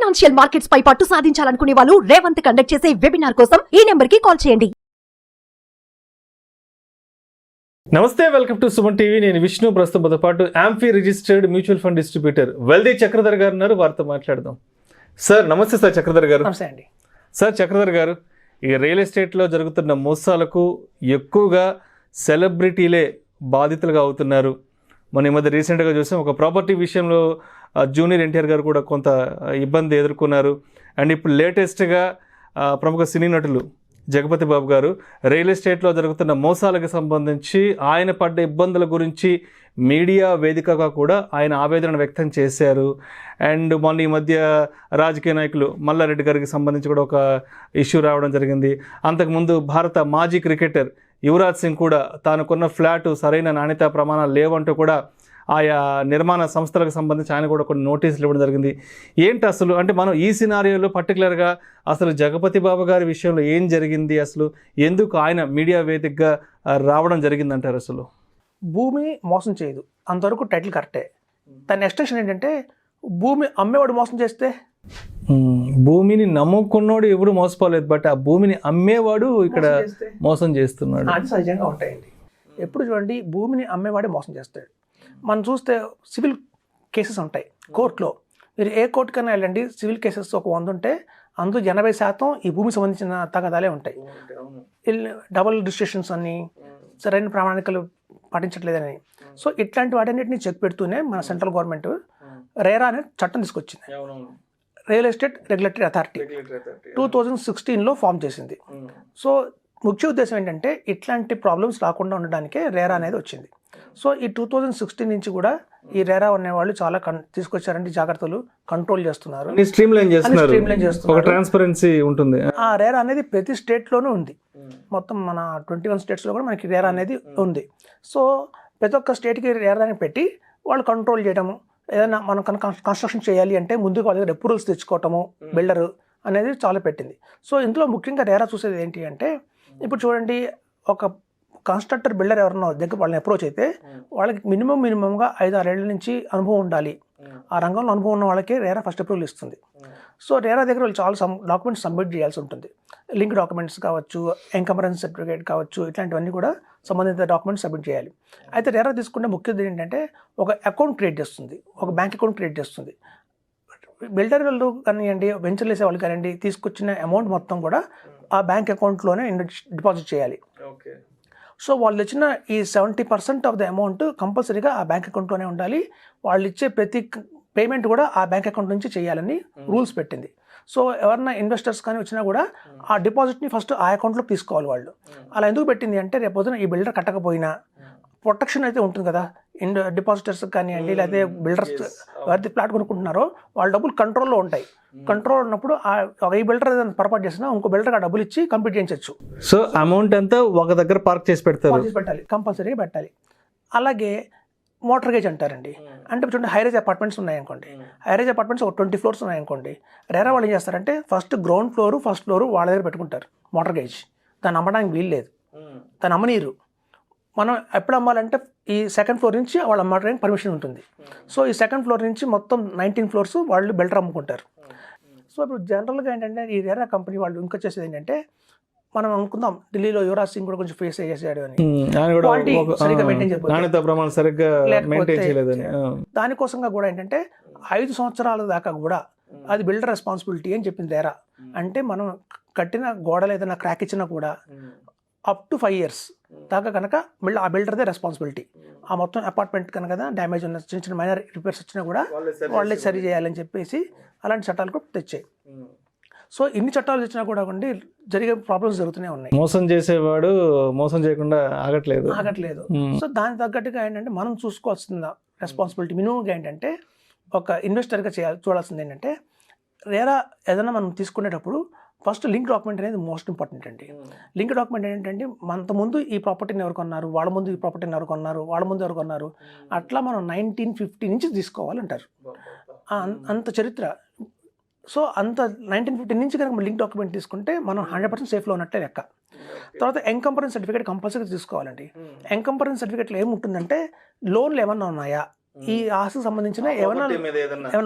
Financial markets పై పట్టు సాధించాలనుకునే వాళ్ళు Revanth conduct చేసే వెబినార్ కోసం ఈ నెంబర్ కి కాల్ చేయండి. నమస్తే, వెల్కమ్ టు సుమన్ టీవీ. నేను విష్ణు. ప్రస్తుతంతో పాటు amphi registered mutual fund distributor wealthy Chakradhar గారు ఉన్నారు. వారితో మాట్లాడదాం. సార్ నమస్తే. సార్ చక్రధర్ గారు. నమస్తే అండి. సార్ చక్రధర్ గారు, ఈ రియల్ ఎస్టేట్లో జరుగుతున్న మోసాలకు ఎక్కువగా సెలబ్రిటీలే బాధితులుగా అవుతున్నారు. మన ఈ మధ్య రీసెంట్గా చూసాం, ఒక ప్రాపర్టీ విషయంలో జూనియర్ ఎన్టీఆర్ గారు కూడా కొంత ఇబ్బంది ఎదుర్కొన్నారు. అండ్ ఇప్పుడు లేటెస్ట్గా ప్రముఖ సినీ నటులు జగపతి బాబు గారు రియల్ ఎస్టేట్లో జరుగుతున్న మోసాలకు సంబంధించి ఆయన పడ్డ ఇబ్బందుల గురించి మీడియా వేదికగా కూడా ఆయన ఆవేదన వ్యక్తం చేశారు. అండ్ మొన్న ఈ మధ్య రాజకీయ నాయకులు మల్లారెడ్డి గారికి సంబంధించి కూడా ఒక ఇష్యూ రావడం జరిగింది. అంతకుముందు భారత మాజీ క్రికెటర్ యువరాజ్ సింగ్ కూడా తానుకున్న ఫ్లాటు సరైన నాణ్యతా ప్రమాణాలు లేవంటూ కూడా ఆయా నిర్మాణ సంస్థలకు సంబంధించి ఆయన కూడా కొన్ని నోటీసులు ఇవ్వడం జరిగింది. ఏంటి అసలు, అంటే మనం ఈ సినారియోలో పర్టికులర్గా అసలు జగపతి బాబు గారి విషయంలో ఏం జరిగింది, అసలు ఎందుకు ఆయన మీడియా వేదికగా రావడం జరిగిందంటారు? అసలు భూమి మోసం చేయదు, అంతవరకు టైటిల్ కరెక్టే. దాని ఎక్స్టెన్షన్ ఏంటంటే భూమి అమ్మేవాడు మోసం చేస్తే, భూమిని నమ్ముకున్నాడు ఎవరు మోసపోలేదు, బట్ ఆ భూమిని అమ్మేవాడు ఇక్కడ మోసం చేస్తున్నాడు. అది సహజంగా ఉంటాయండి. ఎప్పుడు చూడండి, భూమిని అమ్మేవాడే మోసం చేస్తాడు. మనం చూస్తే సివిల్ కేసెస్ ఉంటాయి కోర్టులో. మీరు ఏ కోర్టుకైనా వెళ్ళండి, సివిల్ కేసెస్ ఒక 100 ఉంటే అందులో 80% ఈ భూమికి సంబంధించిన తగాదాలే ఉంటాయి. డబుల్ రిజిస్ట్రేషన్స్ అని, సరైన ప్రామాణికలు పాటించట్లేదని. సో ఇట్లాంటి వాటన్నిటిని చెక్ పెడుతూనే మన సెంట్రల్ గవర్నమెంట్ రేరా అనే చట్టం తీసుకొచ్చింది. రియల్ ఎస్టేట్ రెగ్యులేటరీ అథారిటీ 2016లో ఫామ్ చేసింది. సో ముఖ్య ఉద్దేశం ఏంటంటే ఇట్లాంటి ప్రాబ్లమ్స్ రాకుండా ఉండడానికే రేరా అనేది వచ్చింది. సో ఈ 2016 నుంచి కూడా ఈ రేరా అనేవాళ్ళు చాలా తీసుకొచ్చారంటే జాగ్రత్తలు, కంట్రోల్ చేస్తున్నారు, స్ట్రీమ్లైన్ చేస్తున్నారు, ట్రాన్స్పరెన్సీ ఉంటుంది. ఆ రేరా అనేది ప్రతి స్టేట్లోనూ ఉంది. మొత్తం మన 21 స్టేట్స్లో కూడా మనకి రేరా అనేది ఉంది. సో ప్రతి ఒక్క స్టేట్కి రేరాని పెట్టి వాళ్ళు కంట్రోల్ చేయడము, ఏదైనా మనం కన్స్ట్రక్షన్ చేయాలి అంటే ముందుకు వాళ్ళ దగ్గర అప్రూవల్స్ తెచ్చుకోవటము, బిల్డర్ అనేది చాలా పెట్టింది. సో ఇందులో ముఖ్యంగా రేరా చూసేది ఏంటి అంటే, ఇప్పుడు చూడండి, ఒక కన్స్ట్రక్టర్ బిల్డర్ ఎవరన్నా దగ్గర వాళ్ళని అప్రోచ్ అయితే వాళ్ళకి మినిమంగా 5-6 ఏళ్ల నుంచి అనుభవం ఉండాలి. ఆ రంగంలో అనుభవం ఉన్న వాళ్ళకి రేరా ఫస్ట్ అప్రూవల్ ఇస్తుంది. సో రేరా దగ్గర వాళ్ళు చాలా డాక్యుమెంట్స్ సబ్మిట్ చేయాల్సి ఉంటుంది. లింక్ డాక్యుమెంట్స్ కావచ్చు, ఎన్కంబరెన్స్ సర్టిఫికేట్ కావచ్చు, ఇట్లాంటివన్నీ కూడా సంబంధిత డాక్యుమెంట్స్ సబ్మిట్ చేయాలి. అయితే రేరా తీసుకుంటే ముఖ్యది ఏంటంటే ఒక అకౌంట్ క్రియేట్ చేస్తుంది, ఒక బ్యాంక్ అకౌంట్ క్రియేట్ చేస్తుంది. బిల్డర్ వాళ్ళు కానివ్వండి, వెంచర్లు వేసే వాళ్ళు కానివ్వండి, తీసుకొచ్చిన అమౌంట్ మొత్తం కూడా ఆ బ్యాంక్ అకౌంట్లోనే డిపాజిట్ చేయాలి. సో వాళ్ళు ఇచ్చిన ఈ 70% ఆఫ్ ద అమౌంట్ కంపల్సరీగా ఆ బ్యాంక్ అకౌంట్లోనే ఉండాలి. వాళ్ళు ఇచ్చే ప్రతి పేమెంట్ కూడా ఆ బ్యాంక్ అకౌంట్ నుంచి చేయాలని రూల్స్ పెట్టింది. సో ఎవరన్నా ఇన్వెస్టర్స్ కానీ వచ్చినా కూడా ఆ డిపాజిట్ని ఫస్ట్ ఆ అకౌంట్లో తీసుకోవాలి వాళ్ళు. అలా ఎందుకు పెట్టింది అంటే, రేపొద్దున ఈ బిల్డర్ కట్టకపోయినా ప్రొటెక్షన్ అయితే ఉంటుంది కదా. డిపాజిటర్స్ కానివ్వండి, లేకపోతే బిల్డర్స్ ఎవరైతే ప్లాట్ కొనుక్కుంటున్నారో వాళ్ళ డబ్బులు కంట్రోల్లో ఉంటాయి. కంట్రోల్ ఉన్నప్పుడు ఈ బిల్డర్ ఏదైనా పొరపాటు చేసినా ఇంకో బిల్డర్ ఆ డబ్బులు ఇచ్చి కంప్లీట్ చేయించవచ్చు. సో అమౌంట్ అంతా ఒక దగ్గర పార్క్ చేసి పెట్టాలి, కంపల్సరీగా పెట్టాలి. అలాగే మోర్టగేజ్ అంటారండి. అంటే చూడండి, హైరేజ్ అపార్ట్మెంట్స్ ఉన్నాయనుకోండి, హైరేజ్ అపార్ట్మెంట్స్ ఒక 20 ఫ్లోర్స్ ఉన్నాయనుకోండి, రేరా వాళ్ళు ఏం చేస్తారంటే first ground floor, first floor వాళ్ళ దగ్గర పెట్టుకుంటారు మోర్టగేజ్. దాన్ని అమ్మడానికి వీలు లేదు, దాన్ని అమ్మనీరు. మనం ఎప్పుడు అమ్మాలంటే ఈ సెకండ్ ఫ్లోర్ నుంచి వాళ్ళు అమ్మడానికి పర్మిషన్ ఉంటుంది. సో ఈ సెకండ్ ఫ్లోర్ నుంచి మొత్తం 19 ఫ్లోర్స్ వాళ్ళు బిల్డర్ అమ్ముకుంటారు. సో ఇప్పుడు జనరల్గా ఏంటంటే ఈ రేరా కంపెనీ వాళ్ళు ఇంకా చేసేది ఏంటంటే, మనం అనుకుందాం ఢిల్లీలో యువరాజ్ సింగ్ కూడా కొంచెం ఫేస్ చేసాడు అని, సరిగ్గా మెయింటైన్ చేయలేదు. దానికోసంగా కూడా ఏంటంటే 5 సంవత్సరాల దాకా కూడా అది బిల్డర్ రెస్పాన్సిబిలిటీ అని చెప్పింది రేరా. అంటే మనం కట్టిన గోడలు ఏదైనా క్రాక్ ఇచ్చినా కూడా అప్ టు 5 years దాకా కనుక ఆ బిల్డర్దే రెస్పాన్సిబిలిటీ. ఆ మొత్తం అపార్ట్మెంట్ కనుక డ్యామేజ్ ఉన్న చిన్న చిన్న మైనర్ రిపేర్స్ వచ్చినా కూడా వాళ్ళే సరి చేయాలని చెప్పేసి అలాంటి చట్టాలు కూడా తెచ్చాయి. సో ఇన్ని చట్టాలు తెచ్చినా కూడా జరిగే ప్రాబ్లమ్స్ జరుగుతూనే ఉన్నాయి. మోసం చేసేవాడు మోసం చేయకుండా ఆగట్లేదు. సో దానికి తగ్గట్టుగా ఏంటంటే మనం చూసుకోవాల్సిన రెస్పాన్సిబిలిటీ మినిమంగా ఏంటంటే, ఒక ఇన్వెస్టర్గా చూడాల్సింది ఏంటంటే, రేరా ఏదైనా మనం తీసుకునేటప్పుడు ఫస్ట్ లింక్ డాక్యుమెంట్ అనేది మోస్ట్ ఇంపార్టెంట్ అండి. లింక్ డాక్యుమెంట్ ఏంటంటే, మనతో ముందు ఈ ప్రాపర్టీని ఎవరు కొన్నారు, వాళ్ళ ముందు ఈ ప్రాపర్టీని ఎవరు కొన్నారు, వాళ్ళ ముందు ఎవరు కొన్నారు, అట్లా మనం 1950 నుంచి తీసుకోవాలంటారు. అంత చరిత్ర. సో అంత 1950 నుంచి కనుక లింక్ డాక్యుమెంట్ తీసుకుంటే మనం 100% సేఫ్లో ఉన్నట్టే లెక్క. తర్వాత ఎన్కంబరెన్స్ సర్టిఫికేట్ కంపల్సరీ తీసుకోవాలండి. ఎన్కంబరెన్స్ సర్టిఫికేట్లో ఏముంటుందంటే, లోన్లు ఏమన్నా ఉన్నాయా, ఈ ఆస్తికి సంబంధించిన ఏమైనా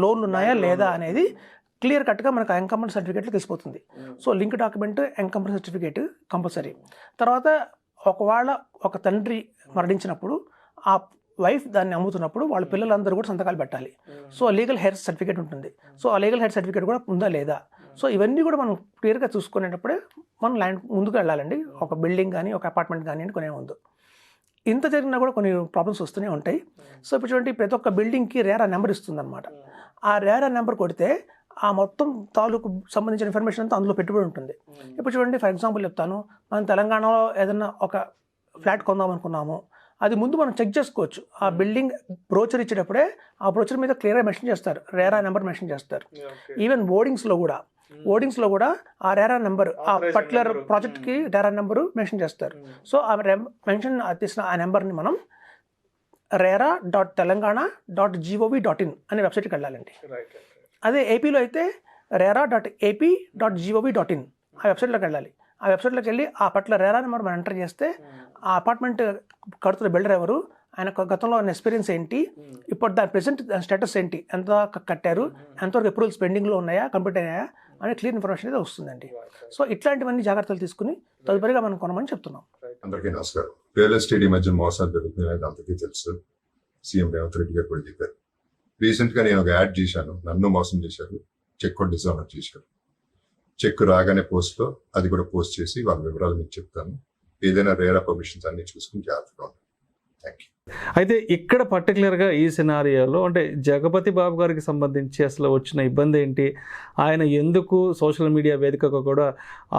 లోన్లు ఉన్నాయా లేదా అనేది క్లియర్ కట్గా మనకు ఎంకంబరెన్స్ సర్టిఫికేట్లో తెలిసిపోతుంది. So link document encumbrance certificate compulsory. తర్వాత ఒకవేళ ఒక తండ్రి మరణించినప్పుడు ఆ వైఫ్ దాన్ని అమ్ముతున్నప్పుడు వాళ్ళ పిల్లలందరూ కూడా సంతకాలు పెట్టాలి. సో లీగల్ హెయిర్ సర్టిఫికేట్ ఉంటుంది. సో ఆ లీగల్ హెయిర్ సర్టిఫికేట్ కూడా ఉందా లేదా, సో ఇవన్నీ కూడా మనం క్లియర్గా చూసుకునేటప్పుడే మనం ల్యాండ్ ముందుకు వెళ్ళాలండి. ఒక బిల్డింగ్ కానీ ఒక అపార్ట్మెంట్ కానీ కొనే ముందు ఇంత జరిగినా కూడా కొన్ని ప్రాబ్లమ్స్ వస్తూనే ఉంటాయి. సో ఇప్పుడు చూడండి, ప్రతి ఒక్క బిల్డింగ్కి రేరా నెంబర్ ఇస్తుంది అనమాట. ఆ రేరా నెంబర్ కొడితే ఆ మొత్తం తాలూకు సంబంధించిన ఇన్ఫర్మేషన్ అంతా అందులో పెట్టుబడి ఉంటుంది. ఇప్పుడు చూడండి, ఫర్ ఎగ్జాంపుల్ చెప్తాను, మనం తెలంగాణలో ఏదైనా ఒక ఫ్లాట్ కొందాం అనుకున్నాము, అది ముందు మనం చెక్ చేసుకోవచ్చు. ఆ బిల్డింగ్ బ్రోచర్ ఇచ్చేటప్పుడే ఆ బ్రోచర్ మీద క్లియర్గా మెన్షన్ చేస్తారు, రేరా నెంబర్ మెన్షన్ చేస్తారు. ఈవెన్ బోర్డింగ్స్లో కూడా ఆ రేరా నెంబర్, ఆ పర్టికులర్ ప్రాజెక్ట్కి రేరా నెంబరు మెన్షన్ చేస్తారు. సో ఆ మెన్షన్ చేసిన ఆ నెంబర్ని మనం rera.telangana.gov.in అనే వెబ్సైట్కి వెళ్ళాలండి. అదే ఏపీలో అయితే rera.ap.gov.in ఆ వెబ్సైట్లోకి వెళ్ళాలి. ఆ వెబ్సైట్లోకి వెళ్ళి ఆ పర్టికులర్ రేరా నెంబర్ మనం ఎంటర్ చేస్తే ఆ అపార్ట్మెంట్ కడుతున్న బిల్డర్ ఎవరు, ఆయన గతంలో ఉన్న ఎక్స్పీరియన్స్ ఏంటి, ఇప్పుడు దాని ప్రెసెంట్ స్టేటస్ ఏంటి, ఎంత కట్టారు, ఎంతవరకు అప్రూవల్స్ పెండింగ్లో ఉన్నాయా, కంప్లీట్ అయ్యాయా అనే క్లియర్ ఇన్ఫర్మేషన్ అయితే వస్తుందండి. సో ఇట్లాంటివన్నీ జాగ్రత్తలు తీసుకుని తదుపరిగా మనం కొనమని చెప్తున్నాం. అందరికీ నమస్కారం. రియల్ ఎస్టేట్ ఈ మధ్య మోసాలు జరుగుతున్నాయి, అందరికీ తెలుసు. సీఎం రేవంత్ రెడ్డి గారు కూడా చెప్పారు. రీసెంట్ గా నేను ఒక యాడ్ చేశాను, నన్ను మోసం చేశారు, చెక్ కూడా డిజానర్ చేశారు. చెక్ రాగానే పోస్ట్ లో అది కూడా పోస్ట్ చేసి వాళ్ళ వివరాలు మీకు చెప్తాను. ఏదైనా రేరా పర్మిషన్స్ అన్ని చూసుకుని జాగ్రత్తగా ఉంటాను. Thank you. అయితే ఇక్కడ పర్టికులర్గా ఈ సినారియోలో అంటే జగపతి బాబు గారికి సంబంధించి అసలు వచ్చిన ఇబ్బంది ఏంటి, ఆయన ఎందుకు సోషల్ మీడియా వేదికగా కూడా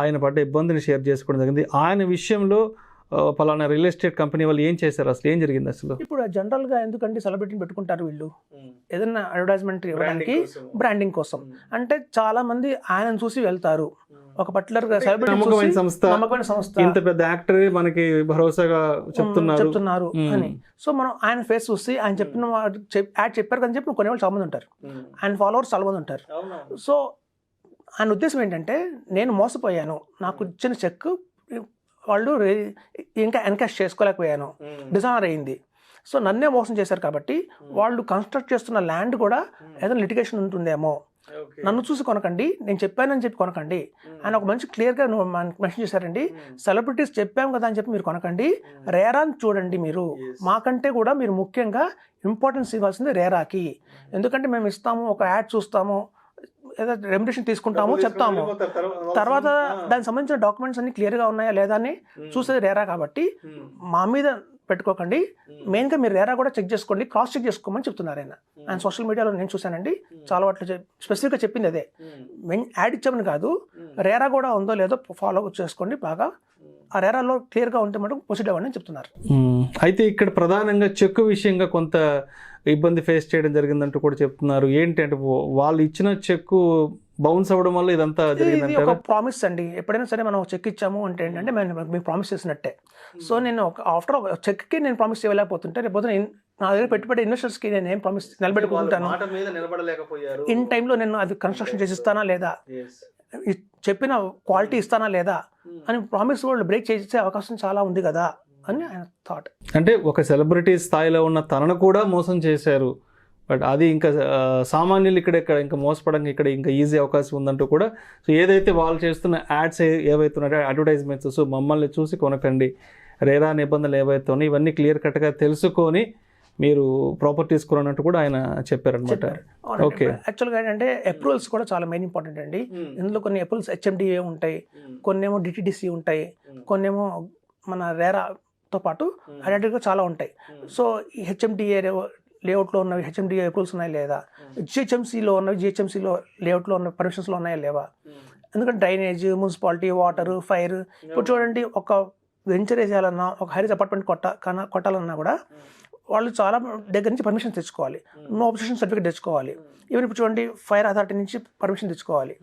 ఆయన పడ్డ ఇబ్బందిని షేర్ చేసుకోవడం జరిగింది, ఆయన విషయంలో పలానా రియల్ ఎస్టేట్ కంపెనీ వాళ్ళు ఏం చేశారు, అసలు ఏం జరిగింది అసలు? ఇప్పుడు జనరల్గా ఎందుకంటే సెలబ్రిటీని పెట్టుకుంటారు వీళ్ళు ఏదైనా అడ్వర్టైజ్మెంట్ ఇవ్వడానికి, బ్రాండింగ్ కోసం. అంటే చాలా మంది ఆయనను చూసి వెళ్తారు. ఒక పర్టికులర్ నమ్మకమైన సంస్థ, ఇంత పెద్ద యాక్టర్ మనకి భరోసాగా చెప్తున్నారు అని. సో మనం ఆయన ఫేస్ చూసి ఆయన చెప్పిన యాడ్ చెప్పారు కానీ చెప్పి కొనేవాళ్ళు చాలా మంది ఉంటారు, ఆయన ఫాలోవర్స్ చాలా మంది ఉంటారు. సో ఆయన ఉద్దేశం ఏంటంటే, నేను మోసపోయాను, నాకు ఇచ్చిన చెక్ వాళ్ళు ఇంకా ఎన్కాష్ చేసుకోలేకపోయాను, డిజానర్ అయింది, సో నన్నే మోసం చేశారు కాబట్టి వాళ్ళు కన్స్ట్రక్ట్ చేస్తున్న ల్యాండ్ కూడా ఏదైనా లిటిగేషన్ ఉంటుందేమో, నన్ను చూసి కొనకండి, నేను చెప్పానని చెప్పి కొనకండి. ఆయన ఒక మంచి క్లియర్గా మెన్షన్ చేశారండి. సెలబ్రిటీస్ చెప్పాం కదా అని చెప్పి మీరు కొనకండి, రేరాని చూడండి. మీరు మాకంటే కూడా మీరు ముఖ్యంగా ఇంపార్టెన్స్ ఇవ్వాల్సింది రేరాకి. ఎందుకంటే మేము ఇస్తాము, ఒక యాడ్ చూస్తాము, ఏదో రెమ్యునరేషన్ తీసుకుంటాము, చెప్తాము, తర్వాత దానికి సంబంధించిన డాక్యుమెంట్స్ అన్ని క్లియర్గా ఉన్నాయా లేదా అని చూసేది రేరా. కాబట్టి మా మీద పెట్టుకోకండి, మెయిన్గా మీరు రేరా కూడా చెక్ చేసుకోండి, క్రాస్ చెక్ చేసుకోమని చెప్తున్నారు ఆయన. ఆయన సోషల్ మీడియాలో నేను చూశానండి, చాలా వాటిలో స్పెసిఫిక్గా చెప్పింది అదే. యాడ్ ఇచ్చామని కాదు, రేరా కూడా ఉందో లేదో ఫాలో చేసుకోండి బాగా, ఆ రేరాలో క్లియర్గా ఉంటే మటుకు ప్రొసీడ్ అవ్వండి అని చెప్తున్నారు. అయితే ఇక్కడ ప్రధానంగా చెక్ విషయంగా కొంత ఇబ్బంది ఫేస్ చేయడం జరిగిందంటూ కూడా చెప్తున్నారు. ఏంటి అంటే, వాళ్ళు ఇచ్చిన చెక్ బౌన్స్ అవ్వడం వల్ల ఇదంతా జరిగింది. ఒక ప్రామిస్ అండి, ఎప్పుడైనా సరే మనం చెక్ ఇచ్చాము అంటే ఏంటంటే మేము ప్రామిస్ చేసినట్టే. సో నేను ఆఫ్టర్ ఒక చెక్కి నేను ప్రామిస్ చేయలేకపోతుంటే రేపు నా దగ్గర పెట్టుబడి ఇన్వెస్టర్స్కి నేను ఏం ప్రామిస్ నిలబెట్టుకుంటాను, ఇన్ టైంలో నేను అది కన్స్ట్రక్షన్ చేసిస్తానా లేదా, చెప్పిన క్వాలిటీ ఇస్తానా లేదా అని ప్రామిస్ వాళ్ళు బ్రేక్ చేసే అవకాశం చాలా ఉంది కదా అని ఆయన థాట్. అంటే ఒక సెలబ్రిటీ స్థాయిలో ఉన్న తనను కూడా మోసం చేశారు, బట్ అది ఇంకా సామాన్యులు ఇక్కడ ఇంకా మోసపడంగా ఇక్కడ ఇంకా ఈజీ అవకాశం ఉందంటూ కూడా. సో ఏదైతే వాళ్ళు చేస్తున్న యాడ్స్ ఏవైతున్నాయో అడ్వర్టైజ్మెంట్స్, సో మమ్మల్ని చూసి కొనకండి, రేరా నిబంధనలు ఏవైతే ఉన్నాయో ఇవన్నీ క్లియర్ కట్గా తెలుసుకొని మీరు ప్రాపర్టీస్ కొనట్టు కూడా ఆయన చెప్పారనమాట. ఓకే, యాక్చువల్గా ఏంటంటే అప్రూవల్స్ కూడా చాలా మెయిన్ ఇంపార్టెంట్ అండి. ఇందులో కొన్ని అప్రూవల్స్ హెచ్ఎండిఏ ఉంటాయి, కొన్నేమో డిటిడిసి ఉంటాయి, కొన్నేమో మన రేరాతో పాటు ఐడెంటిటీగా చాలా ఉంటాయి. సో ఈ హెచ్ఎండిఏ లేఅవుట్లో ఉన్నవి హెచ్ఎండిఏ అప్రూవల్స్ ఉన్నాయి లేదా, జిహెచ్ఎంసీలో ఉన్నవి జిహెచ్ఎంసీలో లేఅవుట్లో ఉన్న పర్మిషన్స్లో ఉన్నాయా లేవా, ఎందుకంటే డ్రైనేజ్, మున్సిపాలిటీ, వాటర్, ఫైర్. ఇప్పుడు చూడండి, ఒక వెంచర్ వేసేయాలన్నా, ఒక హైరేజ్ అపార్ట్మెంట్ కొట్టాలన్నా కూడా వాళ్ళు చాలా దగ్గర నుంచి పర్మిషన్ తెచ్చుకోవాలి, నో అబ్జెక్షన్ సర్టిఫికేట్ తెచ్చుకోవాలి. ఈవెన్ ఇప్పుడు చూడండి, ఫైర్ అథారిటీ నుంచి పర్మిషన్ తెచ్చుకోవాలి.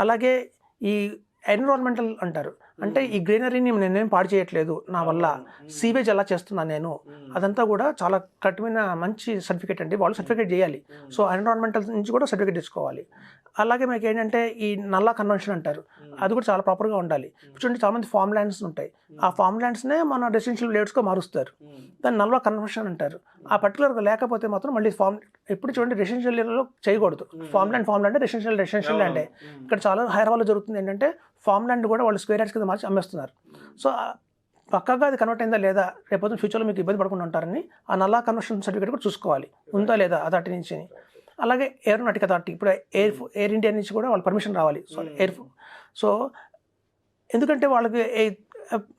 అలాగే ఈ ఎన్విరాన్మెంటల్ అంటారు, అంటే ఈ గ్రీనరీని నేనేం పాడు చేయట్లేదు, నా వల్ల సీవేజ్ ఎలా చేస్తున్నాను నేను, అదంతా కూడా చాలా కఠినమైన మంచి సర్టిఫికేట్ అండి, వాళ్ళు సర్టిఫికేట్ చేయాలి. సో ఎన్విరాన్మెంటల్ నుంచి కూడా సర్టిఫికేట్ తెచ్చుకోవాలి. అలాగే మనకి ఏంటంటే ఈ నల్లా కన్వెన్షన్ అంటారు, అది కూడా చాలా ప్రాపర్గా ఉండాలి. చూడండి చాలా మంది ఫామ్ ల్యాండ్స్ ఉంటాయి, ఆ ఫామ్ ల్యాండ్స్నే మన రెసిడెన్షియల్ లేఅవుట్స్గా మారుస్తారు, దాన్ని నల్వా కన్వర్షన్ అంటారు. ఆ పర్టికులర్గా లేకపోతే మాత్రం మళ్ళీ ఫామ్ ఎప్పుడు చూడండి రెసిడెన్షియల్ ఏరియాలో చేయకూడదు. ఫామ్ ల్యాండ్ రెసిడెన్షియల్ ల్యాండే. ఇక్కడ చాలా హైదరాబాద్లో జరుగుతుంది ఏంటంటే ఫామ్ ల్యాండ్ కూడా వాళ్ళు స్క్వేర్ యార్డ్స్ కింద మార్చి అమ్మేస్తున్నారు. సో పక్కగా అది కన్వర్ట్ అయిందా లేదా, రేపు ఫ్యూచర్లో మీకు ఇబ్బంది పడకుండా ఉంటారని ఆ నల్లా కన్వర్షన్ సర్టిఫికేట్ కూడా చూసుకోవాలి, ఉందా లేదా అథారిటీ నుంచి. అలాగే ఏరోనాటిక్ అథారిటీ, ఇప్పుడు ఎయిర్ ఇండియా నుంచి కూడా వాళ్ళ పర్మిషన్ రావాలి. సో ఎందుకంటే వాళ్ళకి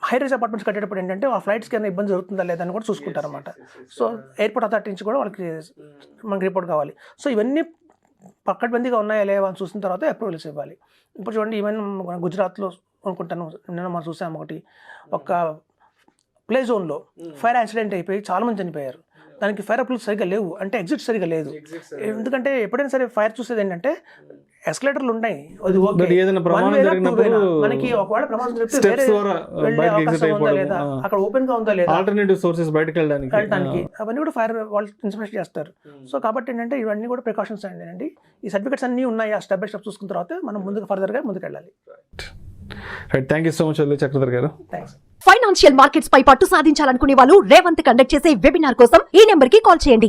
హై రైజ్ అపార్ట్మెంట్స్ కట్టేటప్పుడు ఏంటంటే ఆ ఫ్లైట్స్కి ఏమైనా ఇబ్బంది జరుగుతుందా లేదా అని కూడా చూసుకుంటారు అనమాట. సో ఎయిర్పోర్ట్ అథారిటీ నుంచి కూడా వాళ్ళకి మనకి రిపోర్ట్ కావాలి. సో ఇవన్నీ పక్కడ్బందీగా ఉన్నాయా లేవా అని చూసిన తర్వాత అప్రూవల్స్ ఇవ్వాలి. ఇప్పుడు చూడండి, ఈవెన్ మన గుజరాత్లో అనుకుంటాను, నిన్న మనం చూసాము ఒకటి, ఒక ప్లే జోన్లో ఫైర్ యాక్సిడెంట్ అయిపోయి చాలామంది చనిపోయారు. దానికి ఫైర్ అప్రూవల్స్ సరిగ్గా లేవు, అంటే ఎగ్జిట్ సరిగ్గా లేదు. ఎందుకంటే ఎప్పుడైనా సరే ఫైర్ చూసేది ఏంటంటే ఎస్కలేటర్లు ఉన్నాయి, అది ఓకే, మనకి ఒకవేళ ప్రమాదం జరిగితే వేరే వెళ్ళే అవకాశం ఉందా లేదా, అక్కడ ఓపెన్ గా ఉందా లేదా, ఆల్టర్నేటివ్ సోర్సెస్ బయటకు వెళ్ళడానికి అవన్నీ కూడా ఫైర్ వాళ్ళు ఇన్స్పెక్ట్ చేస్తారు. సో కాబట్టి ఏంటంటే ఇవన్నీ కూడా ప్రికాషన్స్ అండి. ఈ సర్టిఫికేట్స్ అన్నీ ఉన్నాయి, ఆ స్టెప్ బై స్టెప్ చూసుకున్న తర్వాత మనం ఫర్దర్గా ముందుకు వెళ్ళాలి. Thank you so much Chakradhar గారు. థ్యాంక్స్. ఫైనాన్షియల్ మార్కెట్స్ పై పట్టు సాధించాలనుకునే వాళ్ళు రేవంత్ కండక్ట్ చేసే వెబినార్ కోసం ఈ నెంబర్ కి కాల్ చేయండి.